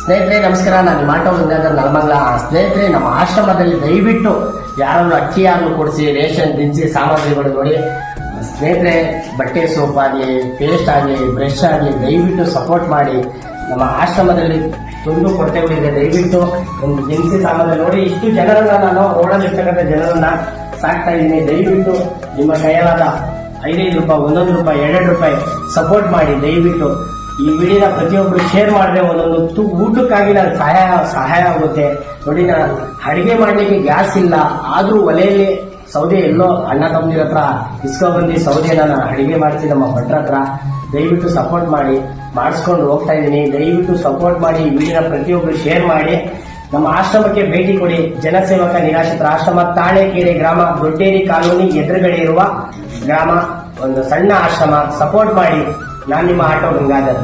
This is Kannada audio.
ಸ್ನೇಹಿತರೆ ನಮಸ್ಕಾರ. ನಾನು ಆಟೋ ಗಂಗಾಧರ್ ನಲಮಂಗಲ. ಸ್ನೇಹಿತರೆ, ನಮ್ಮ ಆಶ್ರಮದಲ್ಲಿ ದಯವಿಟ್ಟು ಯಾರನ್ನು ಅಕ್ಕಿಯಾಗಲು ಕೊಡಿಸಿ, ರೇಷನ್ ದಿನಸಿ ಸಾಮಗ್ರಿಗಳು ನೋಡಿ ಸ್ನೇಹಿತರೆ, ಬಟ್ಟೆ ಸೋಪ್ ಆಗಲಿ, ಪೇಸ್ಟ್ ಆಗಲಿ, ಬ್ರಷ್ ಆಗಲಿ ದಯವಿಟ್ಟು ಸಪೋರ್ಟ್ ಮಾಡಿ. ನಮ್ಮ ಆಶ್ರಮದಲ್ಲಿ ತುಂಡು ಕೊರತೆಗಳಿದೆ, ದಯವಿಟ್ಟು ಒಂದು ದಿನಸಿ ಸಾಮಾನು ನೋಡಿ. ಇಷ್ಟು ಜನರನ್ನ ನಾನು ಓಡಲಿರ್ತಕ್ಕಂಥ ಜನರನ್ನ ಸಾಕ್ತಾ ಇದ್ದೀನಿ. ದಯವಿಟ್ಟು ನಿಮ್ಮ ಕೈಯಲ್ಲಾದ 5 ರೂಪಾಯಿ, 1 ರೂಪಾಯಿ, 2 ರೂಪಾಯಿ ಸಪೋರ್ಟ್ ಮಾಡಿ. ದಯವಿಟ್ಟು ಈ ವಿಡಿಯೋನ ಪ್ರತಿಯೊಬ್ಬರು ಶೇರ್ ಮಾಡಿದ್ರೆ ಒಂದೊಂದು ಊಟಕ್ಕಾಗಿ ನಾನು ಸಹಾಯ ಆಗುತ್ತೆ ನೋಡಿ. ನಾನು ಅಡಿಗೆ ಮಾಡ್ಲಿಕ್ಕೆ ಗ್ಯಾಸ್ ಇಲ್ಲ, ಆದ್ರೂ ಒಲೆಯಲ್ಲಿ ಸೌದೆ ಎಲ್ಲೋ ಅಣ್ಣ ತಮ್ಮದಿರ ಹತ್ರ ಇಸ್ಕೊಬಂದು ಸೌದೆನ ನಾನು ಅಡಿಗೆ ಮಾಡಿಸಿ ನಮ್ಮ ಭಟ್ರ ಹತ್ರ. ದಯವಿಟ್ಟು ಸಪೋರ್ಟ್ ಮಾಡಿ, ಮಾಡಿಸ್ಕೊಂಡು ಹೋಗ್ತಾ ಇದ್ದೀನಿ. ದಯವಿಟ್ಟು ಸಪೋರ್ಟ್ ಮಾಡಿ, ಈ ವಿಡಿಯೋನ ಪ್ರತಿಯೊಬ್ಬರು ಶೇರ್ ಮಾಡಿ. ನಮ್ಮ ಆಶ್ರಮಕ್ಕೆ ಭೇಟಿ ಕೊಡಿ. ಜನಸೇವಕ ನಿರಾಶ್ರಿತರ ಆಶ್ರಮ, ತಾಳೆಕೆರೆ ಗ್ರಾಮ, ದೊಡ್ಡೇರಿ ಕಾಲೋನಿ ಎದುರುಗಡೆ ಇರುವ ಗ್ರಾಮ, ಒಂದು ಸಣ್ಣ ಆಶ್ರಮ. ಸಪೋರ್ಟ್ ಮಾಡಿ. ನಾನು ನಿಮ್ಮ ಆಟೋ ಗಂಗಾಧರ್.